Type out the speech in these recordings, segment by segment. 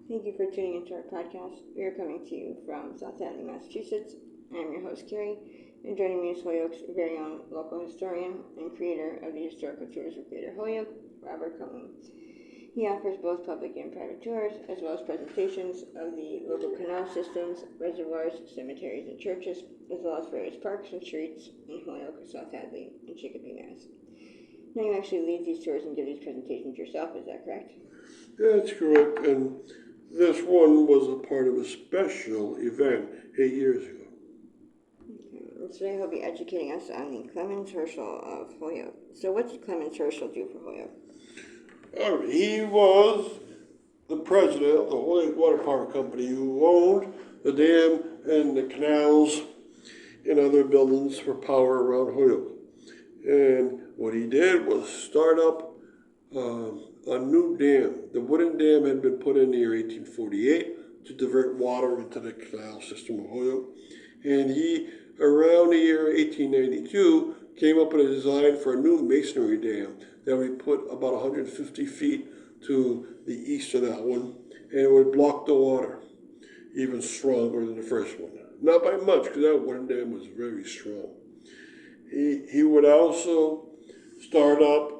Thank you for tuning into our podcast. We are coming to you from South Hadley, Massachusetts. I am your host, Carrie, and joining me is Holyoke's very own local historian and creator of the historical tours of Greater Holyoke, Robert Cohen. He offers both public and private tours, as well as presentations of the local canal systems, reservoirs, cemeteries, and churches, as well as various parks and streets in Holyoke, South Hadley, and Chicopee, Mass. Now you actually lead these tours and give these presentations yourself, is that correct? That's correct, and this one was a part of a special event 8 years ago. Okay. Today he'll be educating us on the Clemens Herschel of Holyoke. So what did Clemens Herschel do for Holyoke? He was the president of the Holyoke Water Power Company who owned the dam and the canals and other buildings for power around Holyoke. And what he did was start up a new dam. The wooden dam had been put in the year 1848 to divert water into the canal system of Holyoke. And he, around the year 1892, came up with a design for a new masonry dam that would put about 150 feet to the east of that one, and it would block the water even stronger than the first one. Not by much, because that wooden dam was very strong. He would also start up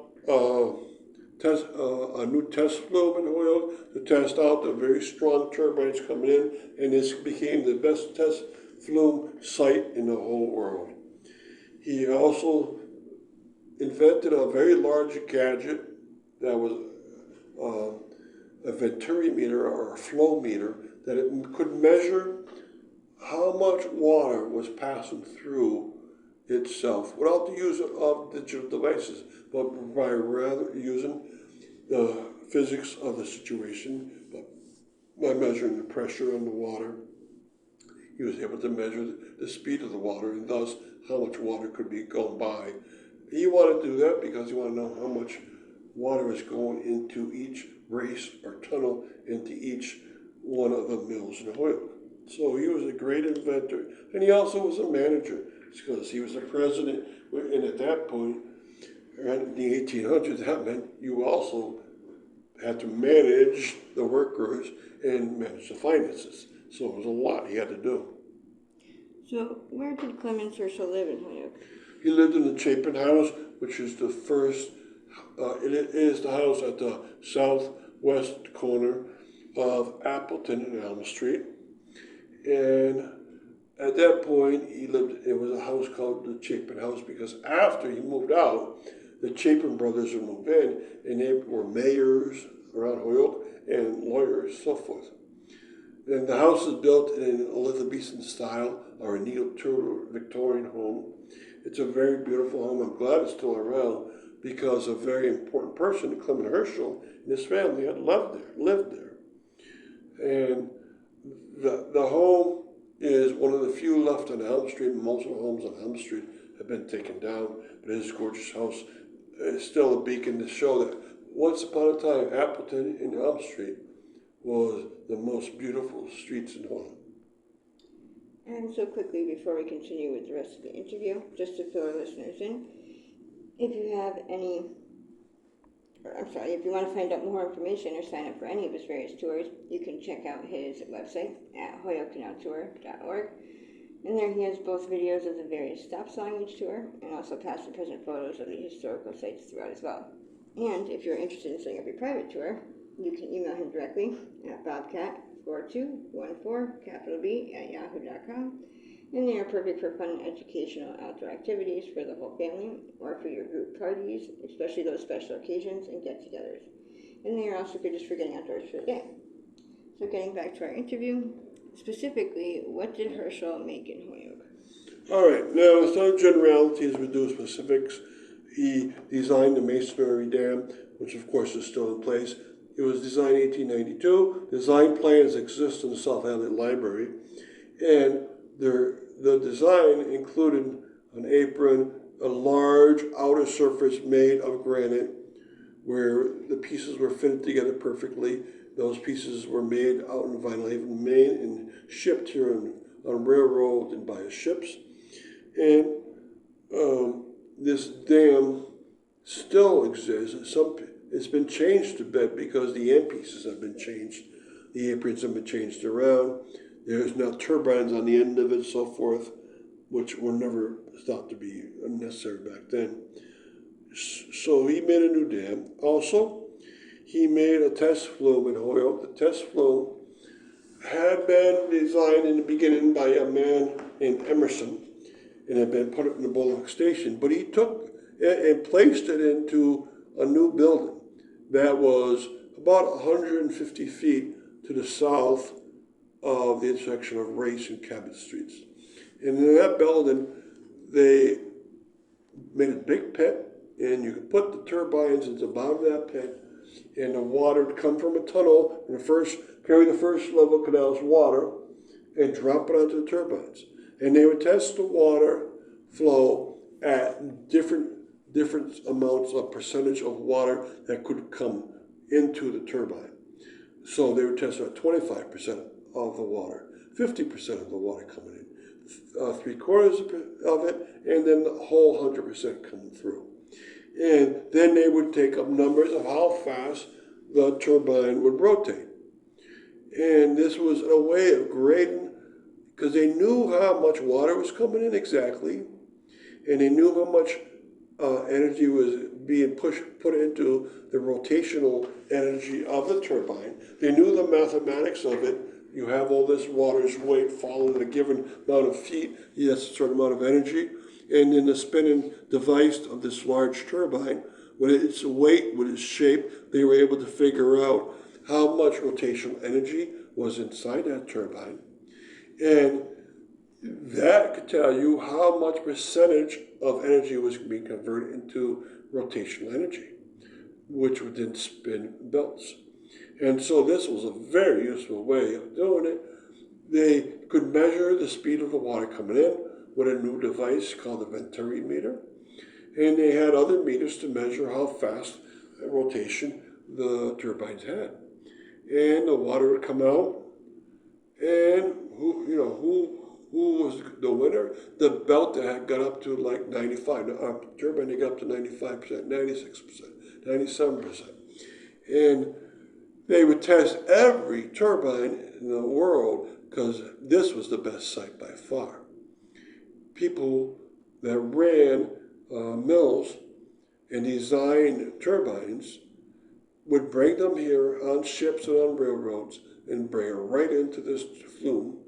a new test flume in Holyoke to test out the very strong turbines coming in, and this became the best test flume site in the whole world. He also invented a very large gadget that was a venturi meter or a flow meter that it could measure how much water was passing through itself without the use of digital devices, but by rather using the physics of the situation, but by measuring the pressure on the water. He was able to measure the speed of the water and thus how much water could be going by. He wanted to do that because he wanted to know how much water was going into each race or tunnel into each one of the mills in Holyoke. So he was a great inventor, and he also was a manager because he was the president, and at that point, in the 1800s, that meant you also had to manage the workers and manage the finances. So it was a lot he had to do. So where did Clemens Herschel live in Holyoke? He lived in the Chapin House, which is the first, it is the house at the southwest corner of Appleton and Elm Street. And at that point, he lived, it was a house called the Chapin House because after he moved out, the Chapin brothers would move in, and they were mayors around Holyoke and lawyers, so forth. And the house is built in an Elizabethan style or a neo-Tudor Victorian home. It's a very beautiful home. I'm glad it's still around because a very important person, Clemens Herschel, and his family had lived there. And the home is one of the few left on Elm Street. Most of the homes on Elm Street have been taken down, but his gorgeous house is still a beacon to show that once upon a time, Appleton and Elm Street was the most beautiful streets in Holyoke. And so quickly, before we continue with the rest of the interview, just to fill our listeners in, if you have if you want to find out more information or sign up for any of his various tours, you can check out his website at holyokecanaltour.org. And there he has both videos of the various stops along each tour and also past and present photos of the historical sites throughout as well. And if you're interested in setting up your private tour, you can email him directly at bobcat4214B@yahoo.com. And they are perfect for fun, educational, outdoor activities for the whole family or for your group parties, especially those special occasions and get-togethers. And they are also good just for getting outdoors for the day. So getting back to our interview, specifically, what did Herschel make in Holyoke? All right, now instead of generalities, we do specifics. He designed the masonry dam, which of course is still in place. It was designed in 1892. Design plans exist in the South Hadley Library, and the design included an apron, a large outer surface made of granite where the pieces were fitted together perfectly. Those pieces were made out in Vinyl Haven, Maine, and shipped here on railroad and by ships. And this dam still exists. It's been changed a bit because the end pieces have been changed. The aprons have been changed around. There's now turbines on the end of it, so forth, which were never thought to be necessary back then. So he made a new dam. Also, he made a test flume in Holyoke. The test flume had been designed in the beginning by a man named Emerson and had been put in the Holyoke station. But he took it and placed it into a new building that was about 150 feet to the south of the intersection of Race and Cabot Streets. And in that building, they made a big pit, and you could put the turbines at the bottom of that pit, and the water would come from a tunnel and carry the first level canal's water and drop it onto the turbines. And they would test the water flow at different amounts of percentage of water that could come into the turbine. So they would test at 25% of the water, 50% of the water coming in, 3/4 of it, and then the whole 100% coming through. And then they would take up numbers of how fast the turbine would rotate. And this was a way of grading, because they knew how much water was coming in exactly, and they knew how much energy was being put into the rotational energy of the turbine. They knew the mathematics of it. You have all this water's weight following a given amount of feet, that's a certain amount of energy. And in the spinning device of this large turbine, with its weight, with its shape, they were able to figure out how much rotational energy was inside that turbine. And that could tell you how much percentage of energy was being converted into rotational energy, which would then spin belts. And so this was a very useful way of doing it. They could measure the speed of the water coming in with a new device called the Venturi meter. And they had other meters to measure how fast rotation the turbines had. And the water would come out, and who was the winner? The belt that had got up to like 95, the turbine that got up to 95%, 96%, 97%. And they would test every turbine in the world because this was the best site by far. People that ran mills and designed turbines would bring them here on ships and on railroads and bring them right into this flume,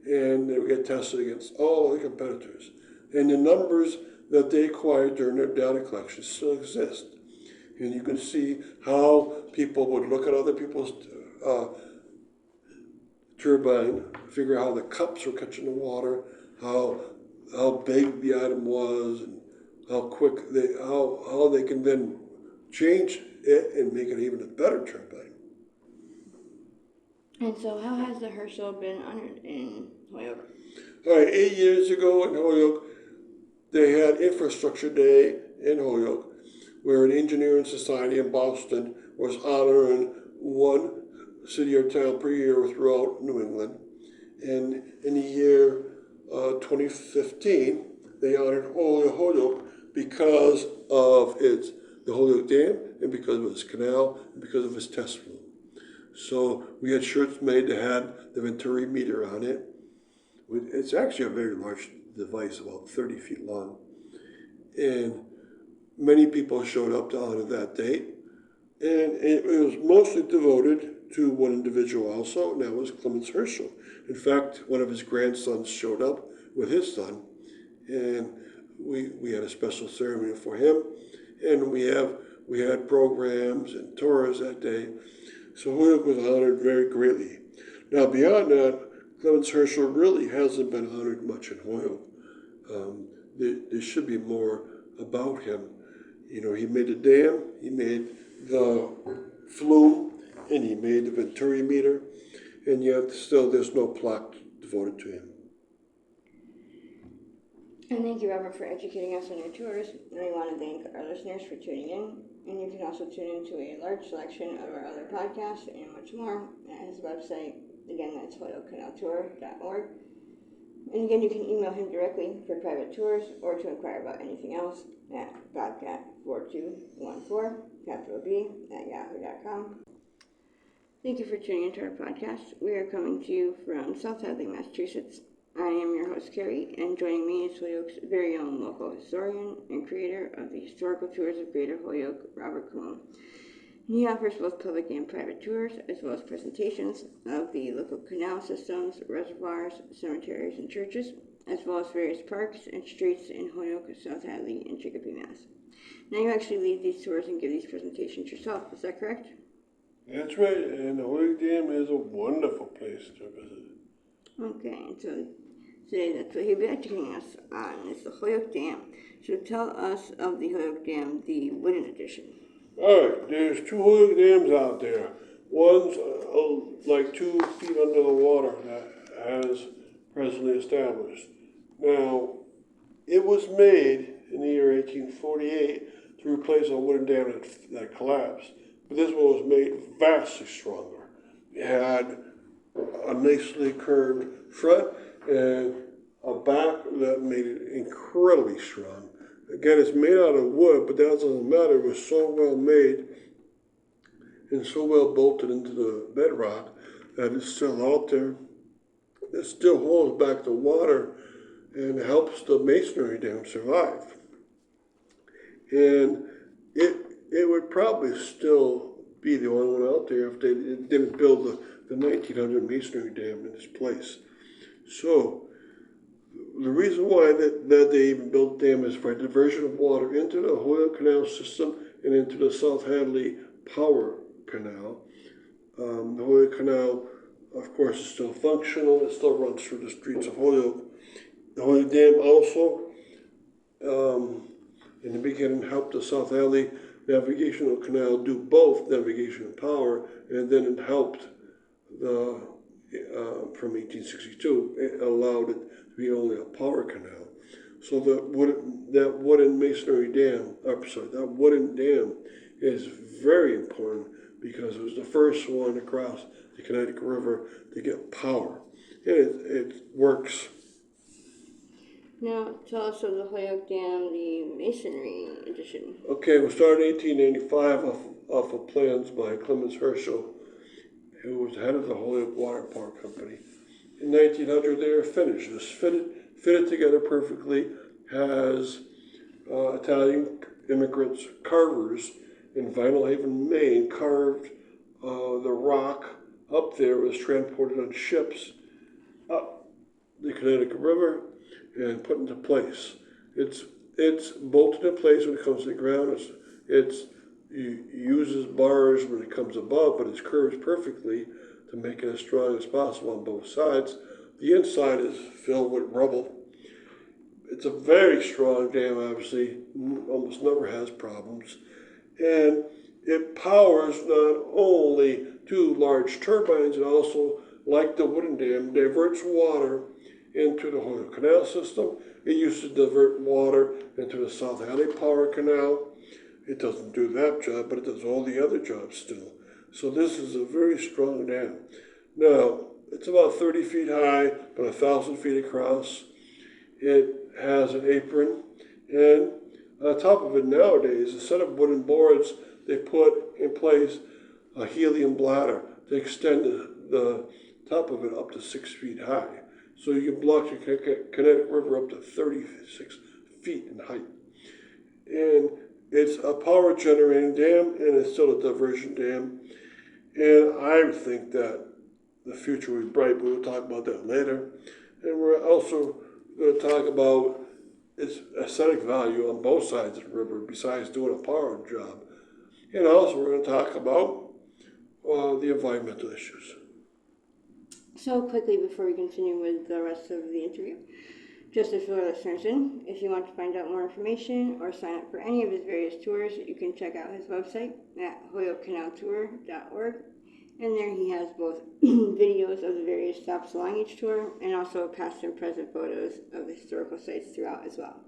and they would get tested against all the competitors. And the numbers that they acquired during their data collection still exist. And you can see how people would look at other people's turbine, figure out how the cups were catching the water, how big the item was, and how quick how they can then change it and make it even a better turbine. And so how has the Herschel been honored in Holyoke? All right, 8 years ago in Holyoke, they had Infrastructure Day in Holyoke, where an engineering society in Boston was honoring one city or town per year throughout New England. And in the year 2015, they honored Holyoke because of the Holyoke Dam, and because of its canal, and because of its test flume. So we had shirts made that had the Venturi meter on it. It's actually a very large device, about 30 feet long. And many people showed up to honor that date. And it was mostly devoted to one individual also, and that was Clemens Herschel. In fact, one of his grandsons showed up with his son, and we had a special ceremony for him. And we had programs and tours that day. So Holyoke was honored very greatly. Now, beyond that, Clemens Herschel really hasn't been honored much in Holyoke. There should be more about him. You know, he made the dam, he made the flume, and he made the Venturi meter, and yet still there's no plaque devoted to him. And thank you, Robert, for educating us on your tours. And we want to thank our listeners for tuning in. And you can also tune into a large selection of our other podcasts and much more at his website. Again, that's hoyokecanaltour.org. And again, you can email him directly for private tours or to inquire about anything else at bobcat4214, capital B, at yahoo.com. Thank you for tuning into our podcast. We are coming to you from South Hadley, Massachusetts. I am your host, Carrie, and joining me is Holyoke's very own local historian and creator of the Historical Tours of Greater Holyoke, Robert Clemens. He offers both public and private tours, as well as presentations of the local canal systems, reservoirs, cemeteries, and churches, as well as various parks and streets in Holyoke, South Hadley, and Chicopee, Mass. Now you actually lead these tours and give these presentations yourself, is that correct? That's right, and the Holyoke Dam is a wonderful place to visit. Okay, and so today that's what he'll be educating us on, is the Holyoke Dam. So tell us of the Holyoke Dam, the wooden edition. Alright, there's two Holyoke dams out there. One's like 2 feet under the water that is presently established. Now, it was made in the year 1848 to replace a wooden dam that collapsed. But this one was made vastly stronger. It had a nicely curved front and a back that made it incredibly strong. Again, it's made out of wood, but that doesn't matter. It was so well made and so well bolted into the bedrock that it's still out there. It still holds back the water and helps the masonry dam survive. And it would probably still be the only one out there if they didn't build the 1900 masonry dam in this place. So the reason why that they even built the dam is for diversion of water into the Holyoke Canal system and into the South Hadley Power Canal. The Holyoke Canal, of course, is still functional. It still runs through the streets of Holyoke. The Holyoke Dam also, in the beginning, helped the South Hadley Navigational Canal do both navigation and power, and then it helped from 1862, it allowed it to be only a power canal. So that wooden masonry dam, that wooden dam is very important because it was the first one across the Connecticut River to get power. And it works. Now tell us of the Holyoke Dam, the masonry edition. Okay, it was started in 1885 off of plans by Clemens Herschel, who was head of the Holyoke Water Power Company. In 1900, they were finished. It was fitted together perfectly, has Italian immigrants, carvers in Vinyl Haven, Maine, carved the rock up there. It was transported on ships up the Connecticut River and put into place. It's bolted in place when it comes to the ground. It uses bars when it comes above, but it's curved perfectly to make it as strong as possible on both sides. The inside is filled with rubble. It's a very strong dam, obviously, almost never has problems. And it powers not only 2 large turbines, it also, like the wooden dam, diverts water into the Holyoke Canal system. It used to divert water into the South Hadley Power Canal. It doesn't do that job, but it does all the other jobs still. So this is a very strong dam. Now, it's about 30 feet high, about 1,000 feet across. It has an apron, and on top of it nowadays, instead of wooden boards, they put in place a helium bladder to extend the top of it up to 6 feet high. So you can block the Connecticut River up to 36 feet in height. And it's a power generating dam, and it's still a diversion dam. And I think that the future will be bright, but we'll talk about that later. And we're also going to talk about its aesthetic value on both sides of the river, besides doing a power job. And also we're going to talk about the environmental issues. So quickly before we continue with the rest of the interview, just to fill our listeners in, if you want to find out more information or sign up for any of his various tours, you can check out his website at holyokecanaltour.org. And there he has both videos of the various stops along each tour and also past and present photos of the historical sites throughout as well.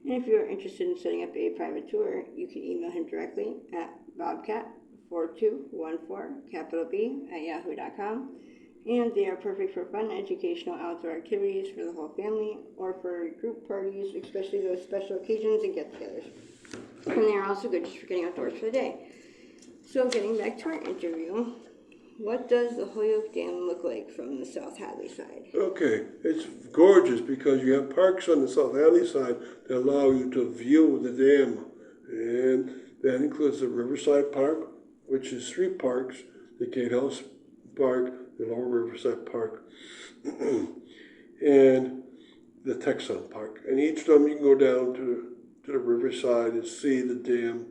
And if you're interested in setting up a private tour, you can email him directly at bobcat4214, and they are perfect for fun, educational outdoor activities for the whole family or for group parties, especially those special occasions and get-togethers. And they are also good just for getting outdoors for the day. So getting back to our interview, What does the Holyoke Dam look like from the South Hadley side? Okay, it's gorgeous because you have parks on the South Hadley side that allow you to view the dam. And that includes the Riverside Park, which is 3 parks, the Gatehouse Park, the Lower Riverside Park, and the Texon Park. And each of them you can go down to the riverside and see the dam.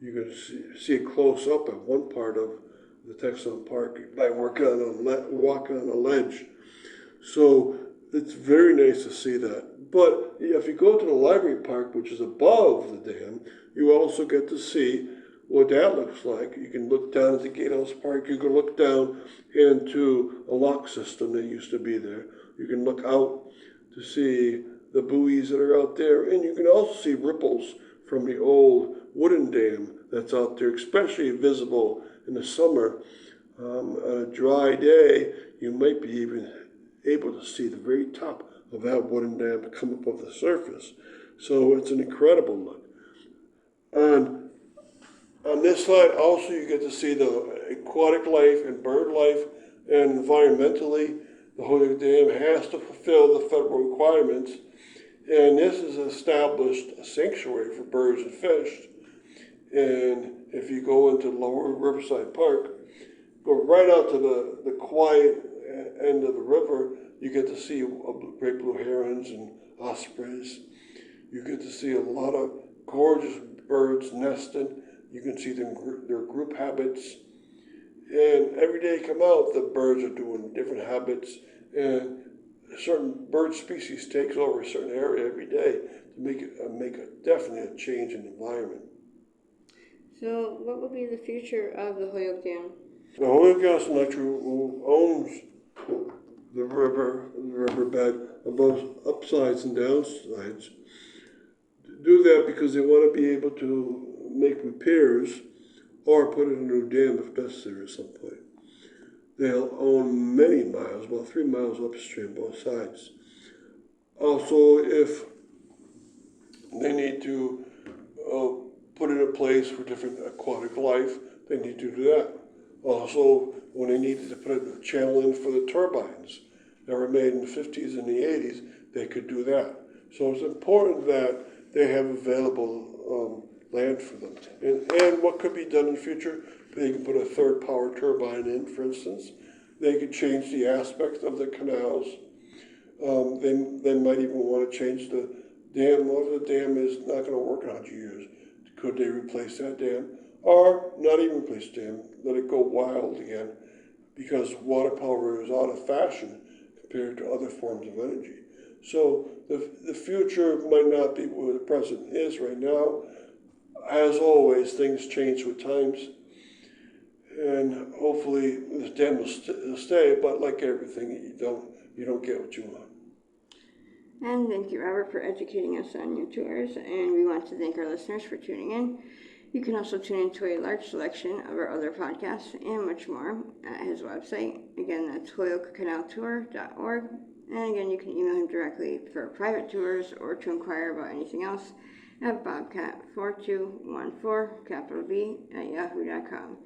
You can see it close up at one part of the Texon Park by walking on a ledge. So it's very nice to see that. But if you go to the Library Park, which is above the dam, you also get to see what that looks like. You can look down at the Gatehouse Park. You can look down into a lock system that used to be there. You can look out to see the buoys that are out there. And you can also see ripples from the old wooden dam that's out there, especially visible in the summer. On a dry day, you might be even able to see the very top of that wooden dam come up above the surface. So it's an incredible look. And on this slide, also you get to see the aquatic life and bird life, and environmentally, the Holyoke Dam has to fulfill the federal requirements. And this has established a sanctuary for birds and fish. And if you go into Lower Riverside Park, go right out to the quiet end of the river, you get to see great blue herons and ospreys. You get to see a lot of gorgeous birds nesting. You can see their group habits. And every day you come out, the birds are doing different habits. And a certain bird species takes over a certain area every day to make definitely a change in the environment. So what will be the future of the Holyoke Dam? The Holyoke Gas and Electric, who owns the riverbed, on both upsides and downsides, do that because they want to be able to make repairs or put in a new dam if necessary at some point. They'll own many miles, about 3 miles upstream, both sides. Also, if they need to put in a place for different aquatic life, they need to do that. Also, when they needed to put a channel in for the turbines that were made in the 50s and the 80s, they could do that. So it's important that they have available land for them. And what could be done in the future? They can put a third power turbine in, for instance. They could change the aspect of the canals. They might even want to change the dam. Well, if the dam is not going to work in 100 years, could they replace that dam? Or not even replace the dam, let it go wild again, because water power is out of fashion compared to other forms of energy. So the future might not be where the present is right now. As always, things change with times, and hopefully this dam will stay, but like everything, you don't get what you want. And thank you, Robert, for educating us on your tours, and we want to thank our listeners for tuning in. You can also tune into a large selection of our other podcasts and much more at his website. Again, that's holyokecanaltour.org. And again, you can email him directly for private tours or to inquire about anything else at bobcat4214, capital B, @yahoo.com.